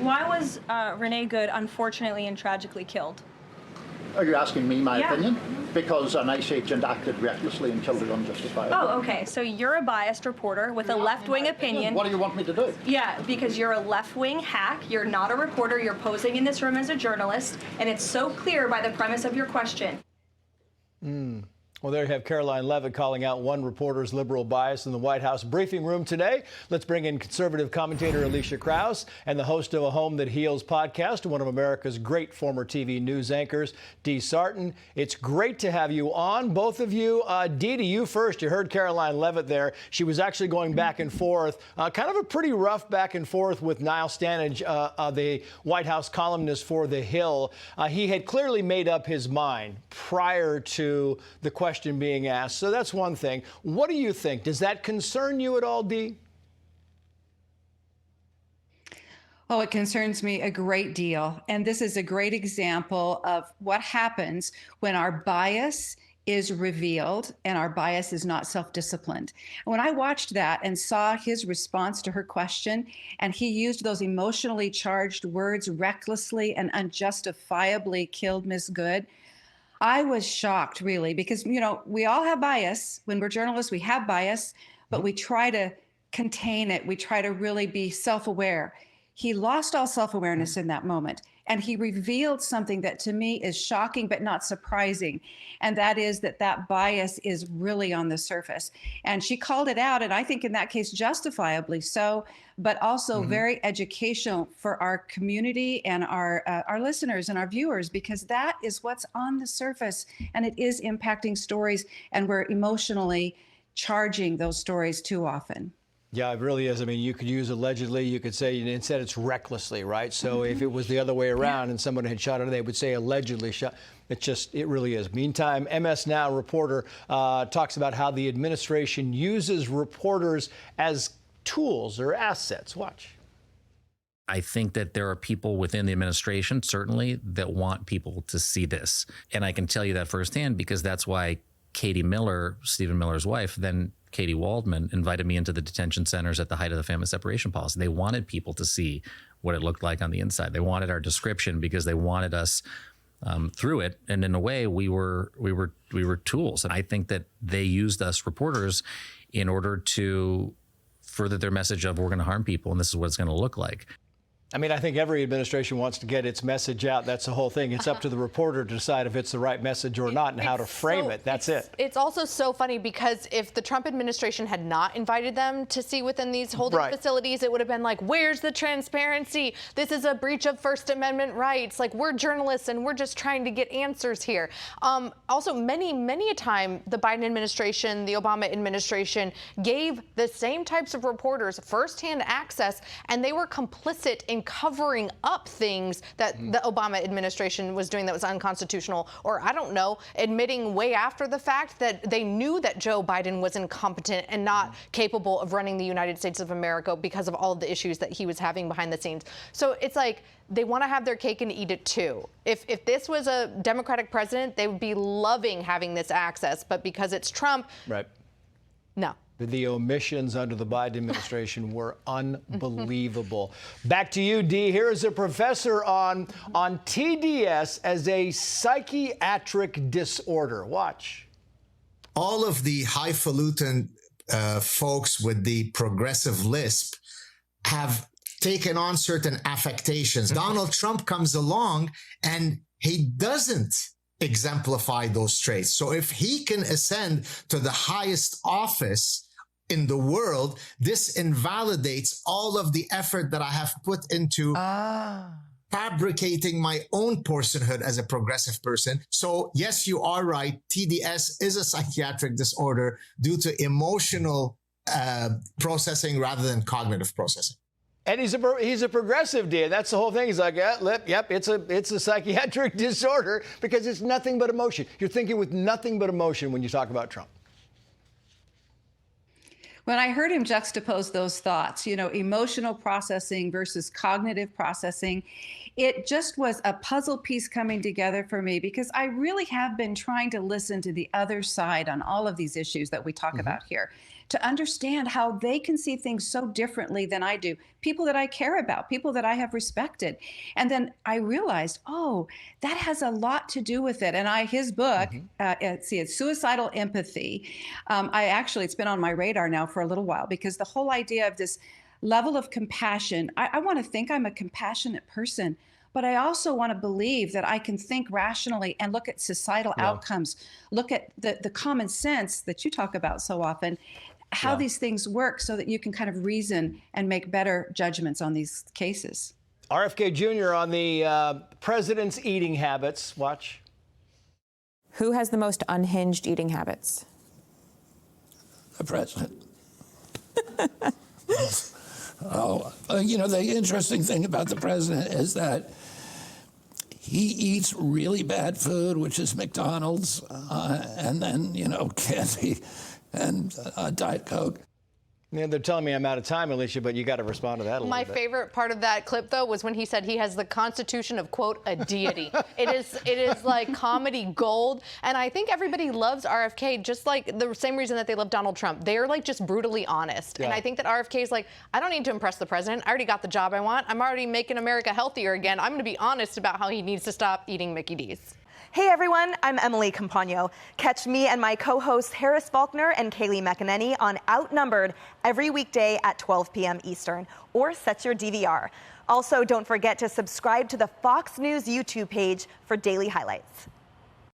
why was Renee Good unfortunately and tragically killed? Are you asking me my Yeah. opinion? Because an ICE agent acted recklessly and killed her unjustifiably. Oh, okay. So you're a biased reporter with a left-wing opinion. What do you want me to do? Yeah, because you're a left-wing hack. You're not a reporter. You're posing in this room as a journalist, and it's so clear by the premise of your question. Well, there you have Karoline Leavitt calling out one reporter's liberal bias in the White House briefing room today. Let's bring in conservative commentator Alicia Krause and the host of A Home That Heals podcast, one of America's great former TV news anchors, Dee Sarton. It's great to have you on, both of you. Dee, to you first. You heard Karoline Leavitt there. She was actually going back and forth, kind of a pretty rough back and forth with Niall Stanage, the White House columnist for The Hill. He had clearly made up his mind prior to the question being asked. So that's one thing. What do you think? Does that concern you at all, Dee? Oh, it concerns me a great deal. And this is a great example of what happens when our bias is revealed and our bias is not self-disciplined. And when I watched that and saw his response to her question, and he used those emotionally charged words, recklessly and unjustifiably killed Ms. Good, I was shocked, really, because, you know, we all have bias. When we're journalists, we have bias, but we try to contain it. We try to really be self-aware. He lost all self-awareness in that moment, and he revealed something that to me is shocking but not surprising, and that is that bias is really on the surface. And she called it out, and I think in that case justifiably so, but also very educational for our community and our listeners and our viewers, because that is what's on the surface, and it is impacting stories, and we're emotionally charging those stories too often. Yeah, it really is. I mean, you could use allegedly, you could say, instead it's recklessly, right? So if it was the other way around and someone had shot her, they would say allegedly shot. It really is. Meantime, MS Now reporter talks about how the administration uses reporters as tools or assets. Watch. I think that there are people within the administration, certainly, that want people to see this. And I can tell you that firsthand because that's why Katie Miller, Stephen Miller's wife, then Katie Waldman, invited me into the detention centers at the height of the family separation policy. They wanted people to see what it looked like on the inside. They wanted our description because they wanted us through it. And in a way, we were tools. And I think that they used us reporters in order to further their message of we're going to harm people and this is what it's going to look like. I mean, I think every administration wants to get its message out. That's the whole thing. It's up to the reporter to decide if it's the right message or not and how to frame it. That's it. It's also so funny because if the Trump administration had not invited them to see within these holding facilities, it would have been like, where's the transparency? This is a breach of First Amendment rights. Like, we're journalists and we're just trying to get answers here. Also, many a time, the Biden administration, the Obama administration gave the same types of reporters firsthand access, and they were complicit in covering up things that the Obama administration was doing that was unconstitutional, or I don't know, admitting way after the fact that they knew that Joe Biden was incompetent and not capable of running the United States of America because of all of the issues that he was having behind the scenes. So it's like they want to have their cake and eat it too. If this was a Democratic president, they would be loving having this access, but because it's Trump, no. The omissions under the Biden administration were unbelievable. Back to you, Dee. Here is a professor on TDS as a psychiatric disorder. Watch. All of the highfalutin folks with the progressive lisp have taken on certain affectations. Donald Trump comes along and he doesn't exemplify those traits. So if he can ascend to the highest office in the world, this invalidates all of the effort that I have put into fabricating my own personhood as a progressive person. So yes, you are right. TDS is a psychiatric disorder due to emotional processing rather than cognitive processing. And he's a progressive, Dee. That's the whole thing. He's like, yep, it's a psychiatric disorder because it's nothing but emotion. You're thinking with nothing but emotion when you talk about Trump. When I heard him juxtapose those thoughts, you know, emotional processing versus cognitive processing, it just was a puzzle piece coming together for me because I really have been trying to listen to the other side on all of these issues that we talk about here. to understand how they can see things so differently than I do. People that I care about, people that I have respected. And then I realized, oh, that has a lot to do with it. And his book, it's Suicidal Empathy. It's been on my radar now for a little while, because the whole idea of this level of compassion, I want to think I'm a compassionate person, but I also want to believe that I can think rationally and look at societal outcomes, look at the common sense that you talk about so often, how these things work, so that you can kind of reason and make better judgments on these cases. RFK Jr. on the president's eating habits. Watch. Who has the most unhinged eating habits? The president. The interesting thing about the president is that he eats really bad food, which is McDonald's, and then, candy and Diet Coke. Yeah, they're telling me I'm out of time, Alicia, but you got to respond to that a little bit. My favorite part of that clip, though, was when he said he has the constitution of, quote, a deity. It is like comedy gold. And I think everybody loves RFK just like the same reason that they love Donald Trump. They're like just brutally honest. Yeah. And I think that RFK is like, I don't need to impress the president. I already got the job I want. I'm already making America healthier again. I'm going to be honest about how he needs to stop eating Mickey D's. Hey everyone, I'm Emily Compagno. Catch me and my co-hosts Harris Faulkner and Kaylee McEnany on Outnumbered every weekday at 12 p.m. Eastern, or set your DVR. Also, don't forget to subscribe to the Fox News YouTube page for daily highlights.